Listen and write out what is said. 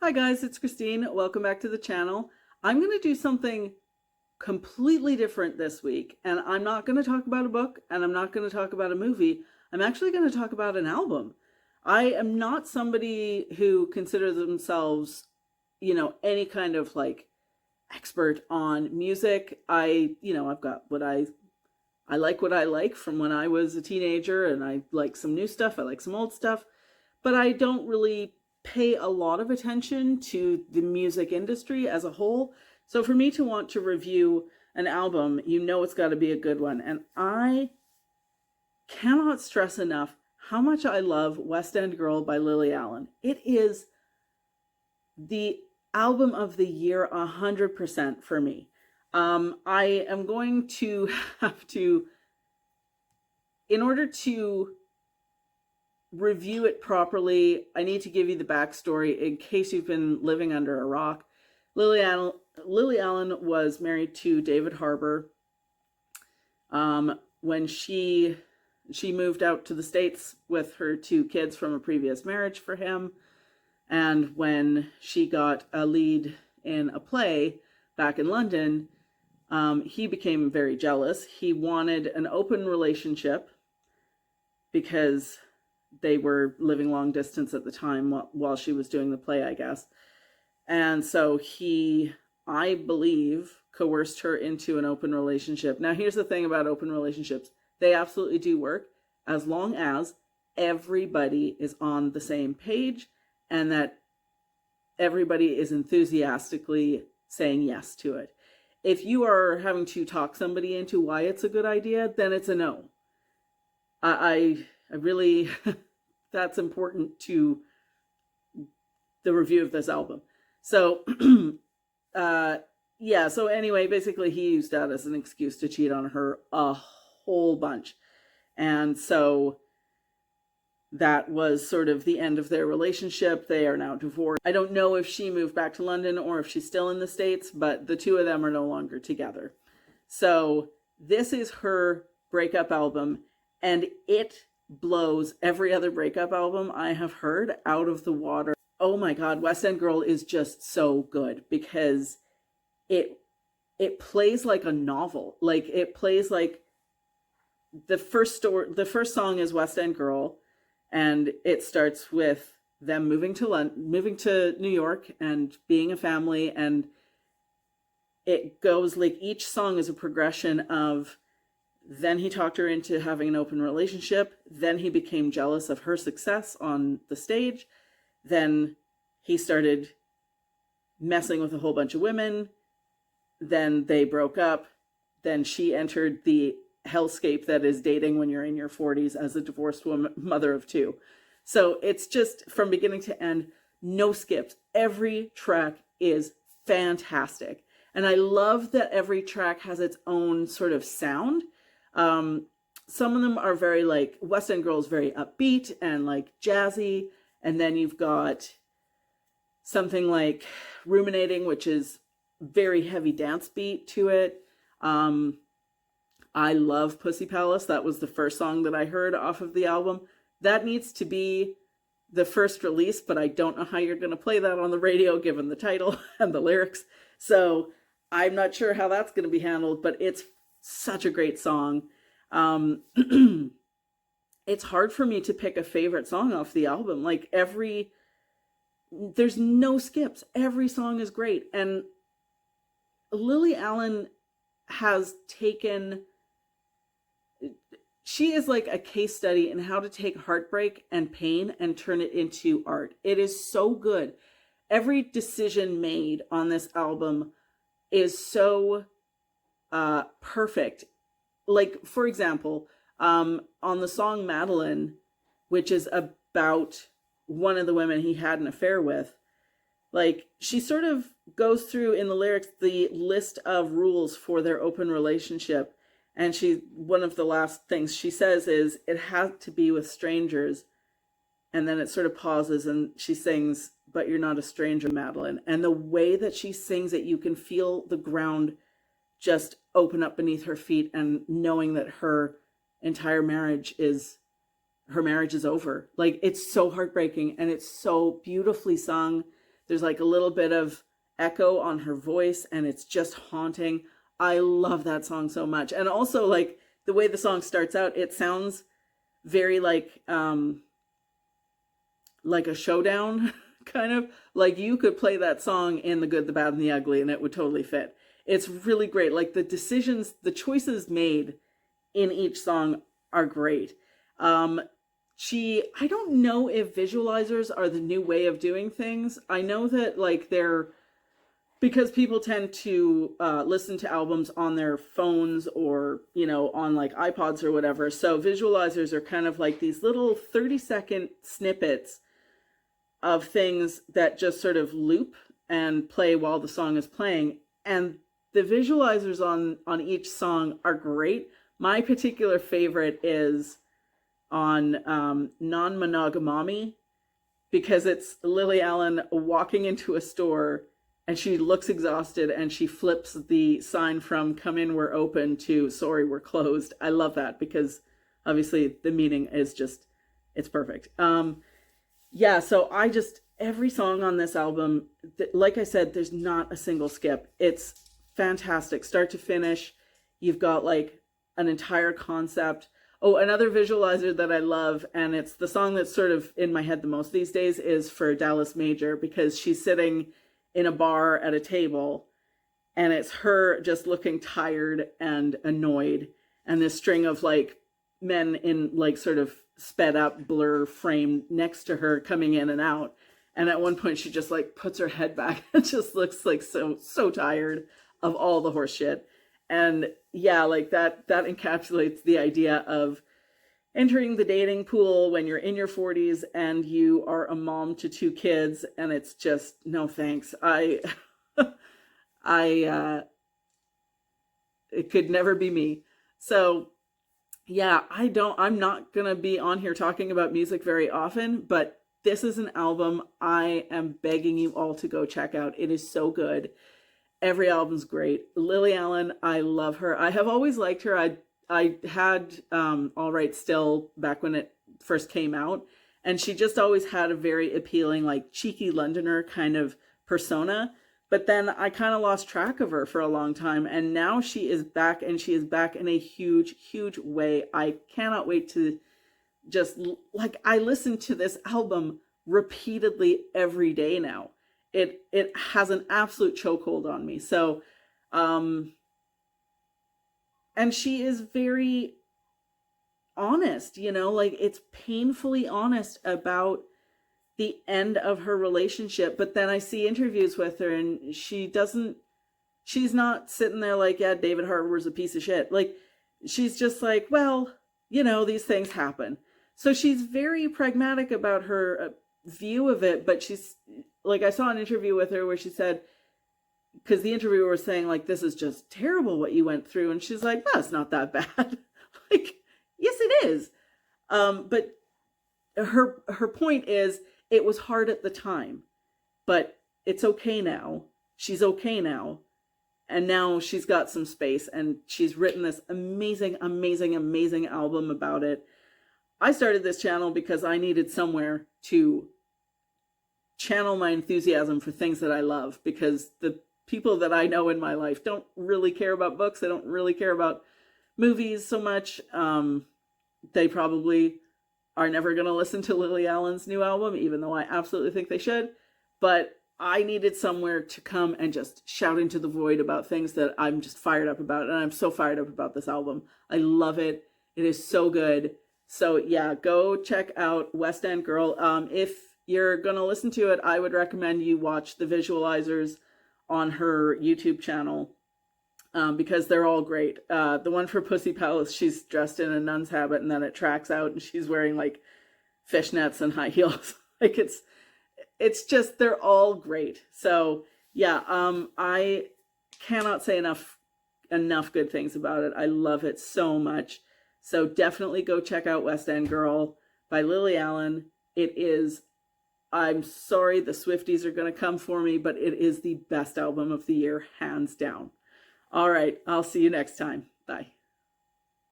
Hi guys, it's Christine. Welcome back to the channel. I'm going to do something completely different this week, and I'm not going to talk about a book and I'm not going to talk about a movie. I'm actually going to talk about an album. I am not somebody who considers themselves, any kind of expert on music. I've got I like what I like from when I was a teenager, and I like some new stuff, I like some old stuff, but I don't really pay a lot of attention to the music industry as a whole. So for me to want to review an album, it's got to be a good one. And I cannot stress enough how much I love West End Girl by Lily Allen. It is the album of the year 100% for me. I am going to have to, in order to review it properly, I need to give you the backstory in case you've been living under a rock. Lily Allen was married to David Harbour. When she moved out to the States with her two kids from a previous marriage for him, and when she got a lead in a play back in London, he became very jealous. He wanted an open relationship because they were living long distance at the time while she was doing the play, I guess. And so he, I believe, coerced her into an open relationship. Now, here's the thing about open relationships. They absolutely do work as long as everybody is on the same page and that everybody is enthusiastically saying yes to it. If you are having to talk somebody into why it's a good idea, then it's a no. I really, that's important to the review of this album. So, so anyway, basically he used that as an excuse to cheat on her a whole bunch. And so that was sort of the end of their relationship. They are now divorced. I don't know if she moved back to London or if she's still in the States, but the two of them are no longer together. So this is her breakup album, and it blows every other breakup album I have heard out of the water. Oh my God, West End Girl is just so good because it plays like a novel. Like it plays like the first song is West End Girl, and it starts with them moving to New York and being a family, and it goes like each song is a progression of, then he talked her into having an open relationship, then he became jealous of her success on the stage, then he started messing with a whole bunch of women, then they broke up, then she entered the hellscape that is dating when you're in your 40s as a divorced woman, mother of two. So it's just from beginning to end, no skips. Every track is fantastic. And I love that every track has its own sort of sound. Some of them are very West End Girl is very upbeat and like jazzy. And then you've got something like Ruminating, which is very heavy dance beat to it. I love Pussy Palace. That was the first song that I heard off of the album. That needs to be the first release, but I don't know how you're going to play that on the radio given the title and the lyrics. So I'm not sure how that's going to be handled, but it's such a great song. It's hard for me to pick a favorite song off the album. There's no skips. Every song is great. And Lily Allen she is like a case study in how to take heartbreak and pain and turn it into art. It is so good. Every decision made on this album is so perfect. Like, for example, on the song Madeline, which is about one of the women he had an affair with, she sort of goes through in the lyrics the list of rules for their open relationship. And one of the last things she says is, it has to be with strangers. And then it sort of pauses and she sings, but you're not a stranger, Madeline. And the way that she sings it, you can feel the ground just open up beneath her feet, and knowing that her marriage is over. Like, it's so heartbreaking and it's so beautifully sung. There's like a little bit of echo on her voice, and it's just haunting. I love that song so much. And also, like, the way the song starts out, it sounds very like a showdown kind of. Like, you could play that song in The Good, the Bad, and the Ugly, and it would totally fit. It's really great. Like, the decisions, the choices made in each song are great. I don't know if visualizers are the new way of doing things. I know that, like, they're, because people tend to listen to albums on their phones or, you know, on like iPods or whatever. So visualizers are kind of like these little 30-second snippets of things that just sort of loop and play while the song is playing. And the visualizers on each song are great. My particular favorite is on Non-Monogamami, because it's Lily Allen walking into a store and she looks exhausted and she flips the sign from "Come in, we're open" to "Sorry, we're closed." I love that because obviously the meaning is just, it's perfect. Yeah, so every song on this album, like I said, there's not a single skip. It's fantastic, start to finish. You've got like an entire concept. Oh, another visualizer that I love, and it's the song that's sort of in my head the most these days, is for Dallas Major, because she's sitting in a bar at a table and it's her just looking tired and annoyed, and this string of like men in like sort of sped up blur frame next to her coming in and out. And at one point she just like puts her head back and just looks like so tired of all the horse shit. And yeah, like that encapsulates the idea of entering the dating pool when you're in your 40s and you are a mom to 2 kids, and it's just, no thanks. It could never be me. So yeah, I'm not gonna be on here talking about music very often, but this is an album I am begging you all to go check out. It is so good. Every album's great. Lily Allen, I love her. I have always liked her. I had All Right Still back when it first came out, and she just always had a very appealing, like, cheeky Londoner kind of persona. But then I kind of lost track of her for a long time, and now she is back, and she is back in a huge, huge way. I cannot wait to just, like, I listen to this album repeatedly every day now. It has an absolute chokehold on me. So, and she is very honest, you know, like, it's painfully honest about the end of her relationship. But then I see interviews with her and she's not sitting there like, yeah, David Harbour's a piece of shit. Like, she's just like, well, you know, these things happen. So she's very pragmatic about her view of it. But she's like, I saw an interview with her where she said, because the interviewer was saying, like, this is just terrible what you went through. And she's like, no, it's not that bad. Like, yes, it is. But her point is, it was hard at the time, but it's okay now. She's okay now. And now she's got some space, and she's written this amazing, amazing, amazing album about it. I started this channel because I needed somewhere to channel my enthusiasm for things that I love, because the people that I know in my life don't really care about books. They don't really care about movies so much. They probably are never going to listen to Lily Allen's new album, even though I absolutely think they should. But I needed somewhere to come and just shout into the void about things that I'm just fired up about. And I'm so fired up about this album. I love it. It is so good. So yeah, go check out West End Girl. If you're going to listen to it, I would recommend you watch the visualizers on her YouTube channel, because they're all great. The one for Pussy Palace, she's dressed in a nun's habit, and then it tracks out and she's wearing like fishnets and high heels. Like, it's just, they're all great. So yeah, I cannot say enough good things about it. I love it so much. So definitely go check out West End Girl by Lily Allen. It is, I'm sorry the Swifties are going to come for me, but it is the best album of the year, hands down. All right, I'll see you next time. Bye.